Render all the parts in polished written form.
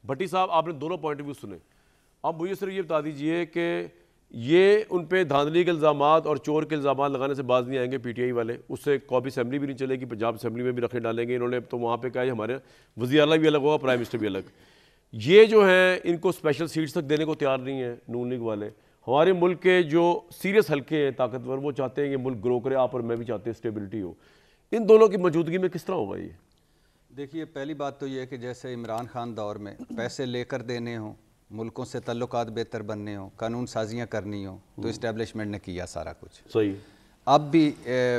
بھٹی صاحب آپ نے دونوں پوائنٹ آف ویو سنے. اب مجھے صرف یہ بتا دیجئے کہ یہ ان پہ دھاندلی کے الزامات اور چور کے الزامات لگانے سے باز نہیں آئیں گے پی ٹی آئی والے. اس سے قومی اسمبلی بھی نہیں چلے گی, پنجاب اسمبلی میں بھی رکھے ڈالیں گے انہوں نے. تو وہاں پہ کیا ہے, ہمارے وزیر اعلیٰ بھی الگ ہوگا, پرائم منسٹر بھی الگ. یہ جو ہیں ان کو اسپیشل سیٹس تک دینے کو تیار نہیں ہیں نون لیگ والے. ہمارے ملک کے جو سیریس حلقے ہیں طاقتور, وہ چاہتے ہیں کہ ملک گرو کرے, آپ اور میں بھی چاہتے ہیں اسٹیبلٹی ہو. ان دونوں کی موجودگی میں کس طرح ہوگا یہ؟ دیکھیے پہلی بات تو یہ ہے کہ جیسے عمران خان دور میں پیسے لے کر دینے ہوں, ملکوں سے تعلقات بہتر بننے ہوں, قانون سازیاں کرنی ہوں, تو اسٹیبلشمنٹ نے کیا سارا کچھ. صحیح. اب بھی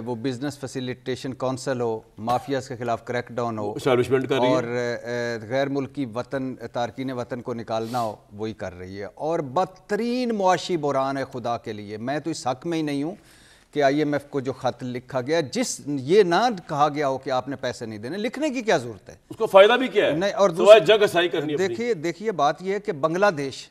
وہ بزنس فیسیلیٹیشن کونسل ہو, مافیاز کے خلاف کریک ڈاؤن ہو, اور غیر ملکی وطن تارکین وطن کو نکالنا ہو, وہی کر رہی ہے. اور بدترین معاشی بحران ہے خدا کے لیے. میں تو اس حق میں ہی نہیں ہوں کہ آئی ایم ایف کو جو خط لکھا گیا, جس یہ نہ کہا گیا ہو کہ آپ نے پیسے نہیں دینے, لکھنے کی کیا ضرورت ہے؟ اس کو فائدہ بھی کیا ہے؟ نہیں. اور سوائے جگ اسائی کرنی ہے. دیکھیے بات یہ ہے کہ بنگلہ دیش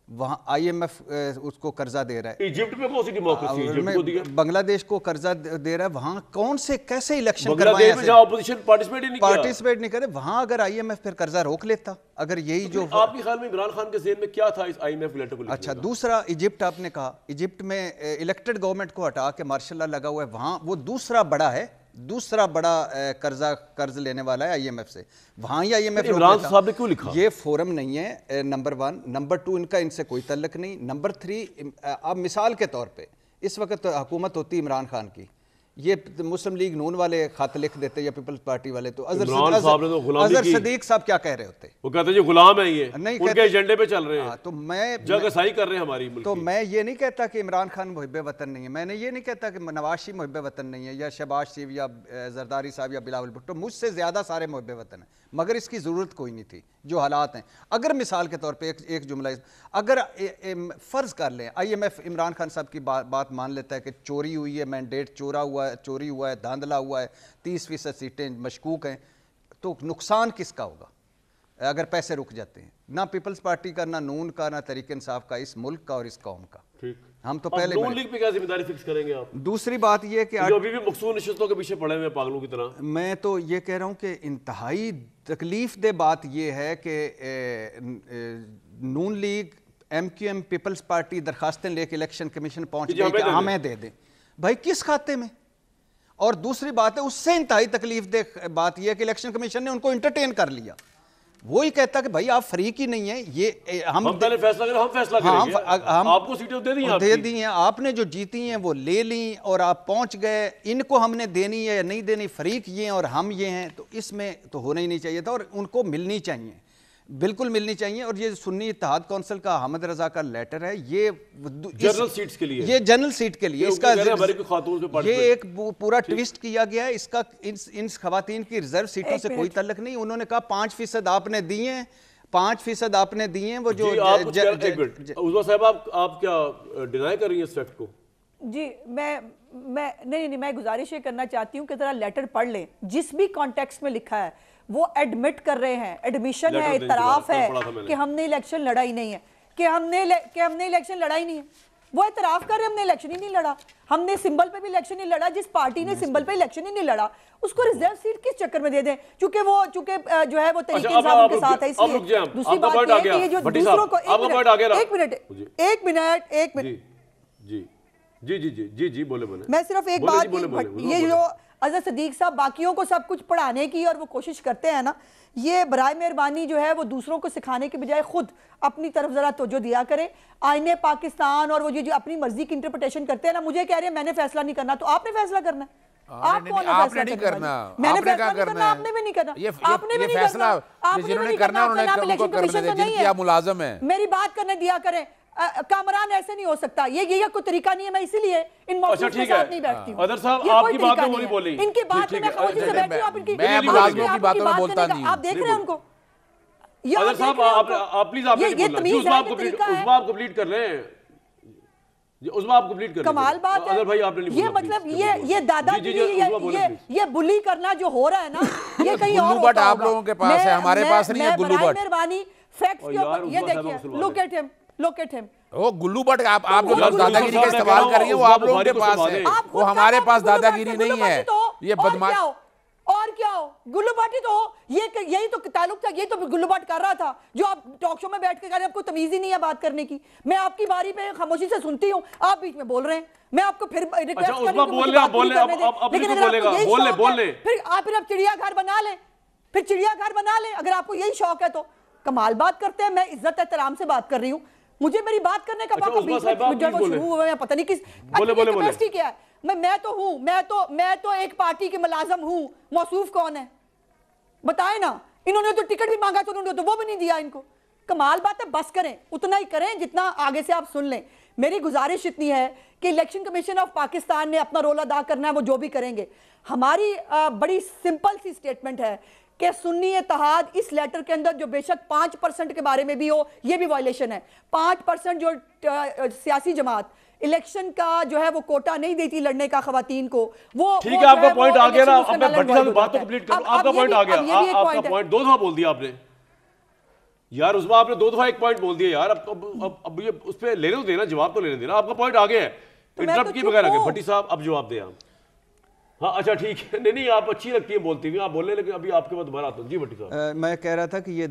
وہاں آئی ایم ایف اس کو قرضہ دے رہا ہے. ایجپٹ میں کون سی ڈیموکریسی ہے؟ ایجپٹ کو دیا. بنگلہ دیش کو قرضہ دے رہا ہے. وہاں کون سے کیسے الیکشن بنگلہ دیش میں جہاں اپوزیشن پارٹیسپیٹ نہیں کرے, وہاں اگر آئی ایم ایف پھر قرضہ روک لیتا. اگر یہی جو آپ کے خیال میں عمران خان کے ذہن میں کیا تھا اس آئی ایم ایف لیٹر کو لکھنے کا؟ اچھا دوسرا ایجپٹ آپ نے کہا, ایجپٹ میں الیکٹڈ گورنمنٹ کو ہٹا کے مارشل لا لگا ہوا ہے. وہاں وہ دوسرا بڑا قرض لینے والا ہے آئی ایم ایف سے. وہاں ہی آئی ایم ایف عمران صاحب نے کیوں لکھا؟ یہ فورم نہیں ہے, نمبر 1. نمبر 2 ان کا ان سے کوئی تعلق نہیں. نمبر 3 اب مثال کے طور پہ اس وقت حکومت ہوتی عمران خان کی, یہ مسلم لیگ نون والے خط لکھ دیتے یا پیپلز پارٹی والے, تو اظہر صدیق صاحب کیا کہہ رہے ہوتے؟ وہ کہتے ہیں جو غلام ہیں یہ ان کے ایجنڈے پہ چل رہے ہیں, تو میں جگ اسائی کر رہے ہیں ہماری ملک. تو میں یہ نہیں کہتا کہ عمران خان محب وطن نہیں ہے, میں نے یہ نہیں کہتا کہ نواز شریف محب وطن نہیں ہے, یا شہباز شریف یا زرداری صاحب یا بلاول بھٹو, مجھ سے زیادہ سارے محب وطن ہیں, مگر اس کی ضرورت کوئی نہیں تھی جو حالات ہیں. اگر مثال کے طور پہ ایک جملہ, اگر فرض کر لیں IMF Imran Khan صاحب کی بات مان لیتا ہے کہ چوری ہوئی ہے, مینڈیٹ چوری ہوا ہے, دھاندلا ہوا ہے, 30% سیٹیں مشکوک ہیں, تو نقصان کس کا ہوگا اگر پیسے رک جاتے ہیں؟ نہ پیپلز پارٹی کا, نہ نون کا, نہ تحریک انصاف کا, اس ملک کا اور اس قوم کا. ہم تو پہلے نون لیگ پہ کیا ذمہ داری فکس کریں گے آپ؟ دوسری بات یہ کہ جو ابھی بھی مقصود نشستوں کے پیچھے پڑے ہوئے پاگلوں کی طرح. میں تو یہ کہہ رہا ہوں کہ انتہائی تکلیف دہ بات یہ ہے کہ نون لیگ, ایم کیو ایم, پیپلز پارٹی درخواستیں لے کے الیکشن کمیشن پہنچ گئی کہ ہمیں دے دیں. بھائی کس کھاتے میں؟ اور دوسری بات ہے اس سے انتہائی تکلیف دہ بات یہ ہے کہ الیکشن کمیشن نے ان کو انٹرٹین کر لیا. وہی کہتا کہ بھائی آپ فریق ہی نہیں ہیں, یہ ہم پہلے فیصلہ کریں, ہم فیصلہ کریں گے, آپ کو سیٹیں دے دی ہیں, آپ نے جو جیتی ہیں وہ لے لیں اور آپ پہنچ گئے, ان کو ہم نے دینی ہے یا نہیں دینی, فریق یہ ہیں اور ہم یہ ہیں. تو اس میں تو ہونا ہی نہیں چاہیے تھا, اور ان کو ملنی چاہیے, بالکل ملنی چاہیے. اور یہ سنی اتحاد کونسل کا حامد رضا کا لیٹر ہے, یہ جنرل سیٹس کے لیے, یہ جنرل سیٹ کے لیے, اس کا یہ ایک پورا ٹویسٹ کیا گیا ہے. اس کا ان خواتین کی ریزرو سیٹوں سے کوئی تعلق نہیں. انہوں نے کہا 5% آپ نے دیے ہیں, 5% آپ نے دیے ہیں. وہ جو عظمیٰ صاحب آپ کیا ڈینائی کر رہی ہیں اس فیکٹ کو؟ جی نہیں میں گزارش یہ کرنا چاہتی ہوں کہ ذرا لیٹر پڑھ لیں. جس بھی کانٹیکسٹ میں لکھا ہے وہ ایڈمٹ کر رہے ہیں, ایڈمیشن ہے, اعتراف ہے کہ ہم نے الیکشن لڑا ہی نہیں ہے, کہ ہم نے الیکشن لڑا ہی نہیں ہے. وہ اعتراف کر رہے ہیں ہم نے الیکشن ہی نہیں لڑا, ہم نے سمبل پہ بھی الیکشن نہیں لڑا. جس پارٹی نے سمبل پہ الیکشن ہی نہیں لڑا اس کو ریزرو سیٹ کس چکر میں دے دیں, چونکہ جو ہے وہ تحریک انصاف کے ساتھ ہے. اس لیے دوسری بات یہ ہے کہ یہ جو دوسروں کو ایک منٹ جی بولے میں صرف ایک بات, یہ جو اظہر صدیق صاحب باقیوں کو سب کچھ پڑھانے کی اور وہ کوشش کرتے ہیں نا, یہ برائے مہربانی جو ہے وہ دوسروں کو سکھانے کے بجائے خود اپنی طرف ذرا توجہ دیا کریں. آئین پاکستان اور وہ جو اپنی مرضی کی انٹرپریٹیشن کرتے ہیں نا, مجھے کہہ رہے ہیں میں نے فیصلہ نہیں کرنا, تو آپ نے فیصلہ کرنا ہے. آپ نے نہیں کرنا, میں نے فیصلہ نہیں کرنا, آپ نے بھی نہیں کرنا, آپ نے بھی نہیں کرنا, آپ نے بھی نہیں کرنا, آپ کا نام الیکشن کمیشن تو نہیں ہے. میری بات کرنے دیا کریں. کامران ایسے نہیں ہو سکتا, یہ کوئی طریقہ نہیں ہے. میں اسی لیے ان موضوع کے ساتھ نہیں بیٹھتی ہوں. ادھر صاحب آپ کی بات میں وہ نہیں بولی, ان کی بات میں خاموشی سے بیٹھی ہوں, آپ ان کی میں ملازموں کی باتوں میں بولتا نہیں ہوں. آپ دیکھ رہے ہیں ان کو. ادھر صاحب آپ پلیز آپ نے بولنا, عظمیٰ آپ کمپلیٹ کر لیں, عظمیٰ آپ کمپلیٹ کر لیں. کمال بات ہے یہ, مطلب یہ دادا یہ بلی کرنا جو ہو رہا ہے نا, یہ کہیں اور ہوتا ہوگا. آپ لوگوں کے پاس ہے, ہمارے پاس نہیں ہے گلو بٹ. مہربانی فیکٹس کے اوپر یہ دیکھیں, look at him. وہ گلو بٹ آپ جو دادا گیری کا استعمال کر رہی ہیں وہ آپ لوگوں کے پاس ہے, وہ ہمارے پاس دادا گیری نہیں ہے. یہ بدماش اور کیا ہو, گلو باٹی تو ہو, یہی تو تعلق تھا, یہی تو گلو باٹ کر رہا تھا جو آپ ٹاک شو میں بیٹھ کے کہہ رہے ہیں آپ کو تمیز ہی نہیں ہے بات کرنے کی. میں آپ کی باری پہ خاموشی سے سنتی ہوں, آپ بیچ میں بول رہے ہیں, میں آپ کو پھر ریکویسٹ کر رہی ہوں کہ مجھے بات پوری کرنے دیں. لیکن اگر آپ کو یہی شوق ہے پھر آپ چڑیا گھر بنا لیں, پھر چڑیا گھر بنا لیں اگر آپ کو یہی شوق ہے تو. کمال بات کرتے ہیں, میں عزت احترام سے بات کر رہی ہوں, مجھے میری بات کرنے کا موقع بیچ میں جب وہ شروع ہوا ہے پتہ نہیں کس کیپیسٹی کیا ہے. میں تو ہوں, میں تو ایک پارٹی کے ملازم ہوں, موصوف کون ہے بتائیں نا. انہوں نے تو ٹکٹ بھی مانگا تو انہوں نے تو وہ بھی نہیں دیا ان کو. کمال بات ہے, بس کریں, اتنا ہی کریں جتنا آگے سے آپ سن لیں. میری گزارش اتنی ہے کہ الیکشن کمیشن آف پاکستان نے اپنا رول ادا کرنا ہے, وہ جو بھی کریں گے. ہماری بڑی سمپل سی سٹیٹمنٹ ہے کہ سنی اتحاد اس لیٹر کے اندر جو بے شک 5% کے بارے میں بھی ہو, یہ بھی وائلیشن ہے. 5% جو سیاسی جماعت الیکشن کا جو ہے وہ کوٹا نہیں دیتی لڑنے کا خواتین کو, وہ ٹھیک ہے, آپ کا پوائنٹ آ گیا نا. اب میں بھٹی صاحب بات تو کمپلیٹ کروں. آپ کا پوائنٹ آ گیا, آپ کا پوائنٹ 2 دفعہ بول دیا آپ نے یار. اس میں آپ نے 2 دفعہ ایک پوائنٹ بول دیا یار. اب یہ اس پہ لینے تو دینا, جواب تو لینے دینا. آپ کا پوائنٹ آ گیا ہے, انٹرپٹ کی بغیر آگے. بھٹی صاحب اب جواب دیں آپ. ہاں اچھا ٹھیک ہے, نہیں آپ اچھی لگتی ہیں بولتی ہوئی, آپ بولنے, لیکن ابھی آپ کے بعد دوبارہ آتا ہوں. جی بھٹی صاحب. میں کہہ رہا تھا کہ یہ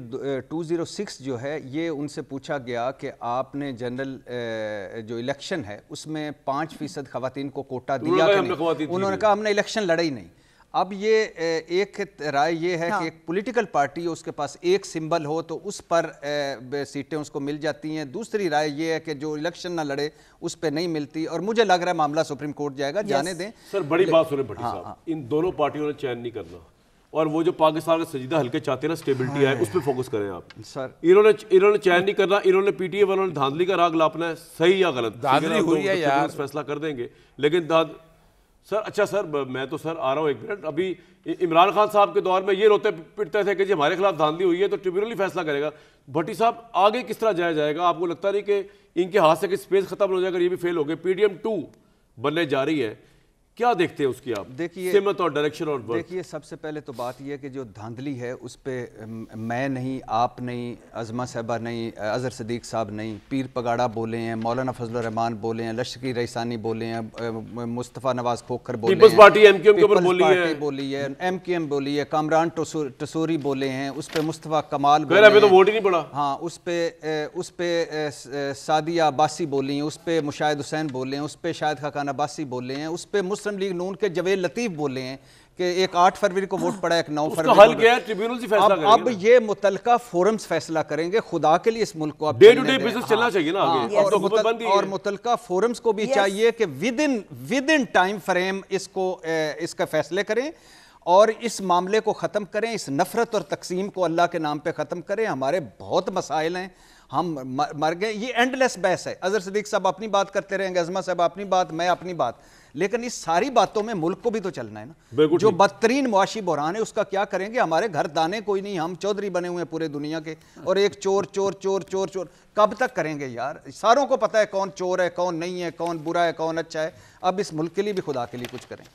206 جو ہے یہ ان سے پوچھا گیا کہ آپ نے جنرل جو الیکشن ہے اس میں 5% خواتین کو کوٹا دیا کہ نہیں. انہوں نے کہا ہم نے الیکشن لڑا ہی نہیں. اب یہ ایک رائے یہ ہے کہ ایک پولیٹیکل پارٹی اس کے پاس ایک سمبل ہو تو اس پر سیٹیں اس کو مل جاتی ہیں. دوسری رائے یہ ہے کہ جو الیکشن نہ لڑے اس پہ نہیں ملتی, اور مجھے لگ رہا ہے معاملہ سپریم کورٹ جائے گا. جانے دیں سر, بڑی بات سنیں بھٹی صاحب, ان دونوں پارٹیوں نے چین نہیں کرنا, اور وہ جو پاکستان کے سنجیدہ حلقے چاہتے ہیں نا سٹیبلٹی ہے, اس پہ فوکس کریں آپ. سر انہوں نے چین نہیں کرنا, انہوں نے پی ٹی اے والوں نے دھاندلی کا راگ لاپنا ہے, صحیح یا غلط دھاندلی ہوئی ہے یار, فیصلہ کر دیں گے. لیکن سر اچھا سر, میں تو سر آ رہا ہوں ایک منٹ. ابھی عمران خان صاحب کے دور میں یہ روتے پٹتے تھے کہ جی ہمارے خلاف دھاندلی ہوئی ہے تو ٹریبیونل ہی فیصلہ کرے گا. بھٹی صاحب آگے کس طرح جایا جائے گا؟ آپ کو لگتا نہیں کہ ان کے ہاتھ سے کہ اسپیس ختم ہو جائے گا, یہ بھی فیل ہو گئے, پی ڈی ایم 2 بننے جا رہی ہے, کیا دیکھتے ہیں اس کی آپ سمت اور ڈائریکشن اور ورک؟ دیکھیے سب سے پہلے تو بات یہ کہ جو دھاندلی ہے اس پہ میں نہیں, آپ نہیں, عظمہ صاحبہ نہیں, اظہر صدیق صاحب نہیں, پیر پگاڑا بولے ہیں, مولانا فضل الرحمان بولے ہیں, لشکری ریسانی بولے ہیں, مصطفیٰ نواز کھوکھر بولے ہیں, Peoples Party M Q M کے اوپر بولی ہے, ایم کیو ایم بولی ہے, کامران ٹسوری بولے ہیں, اس پہ مصطفیٰ کمال بولے ہیں, تو ووٹ ہی نہیں پڑا. ہاں اس پہ سعدیہ عباسی بولی ہیں, اس پہ مشاہد حسین بولے ہیں, اس پہ شاہد خاقان عباسی بولے ہیں, اس پہ مسلم لیگ نون کے جویل لطیف بولے ہیں کہ ایک 8 فروری کو ووٹ پڑا, ایک 9 فروری کو. حل کیا ہے؟ ٹریبیونل سے فیصلہ کریں گے. اب یہ متعلقہ فورمز فیصلہ کریں گے. خدا کے لیے اس ملک کو اب ڈے ٹو ڈے بزنس چلنا چاہیے نا آگے, اور متعلقہ فورمز کو بھی چاہیے کہ ود ان ٹائم فریم اس کا فیصلے کریں اور اس معاملے کو ختم کریں, اس نفرت اور تقسیم کو اللہ کے نام پہ ختم کریں. ہمارے بہت مسائل ہیں, ہم مر گئے. یہ اینڈ لیس بحث ہے. اظہر صدیق صاحب اپنی بات کرتے رہیں گے, عظمہ صاحب اپنی بات, میں اپنی بات, لیکن اس ساری باتوں میں ملک کو بھی تو چلنا ہے نا. جو بدترین معاشی بحران ہے اس کا کیا کریں گے؟ ہمارے گھر دانے کوئی نہیں, ہم چودھری بنے ہوئے ہیں پورے دنیا کے, اور ایک چور چور چور چور چور کب تک کریں گے یار؟ ساروں کو پتہ ہے کون چور ہے, کون نہیں ہے, کون برا ہے, کون اچھا ہے. اب اس ملک کے لیے بھی خدا کے لیے کچھ کریں.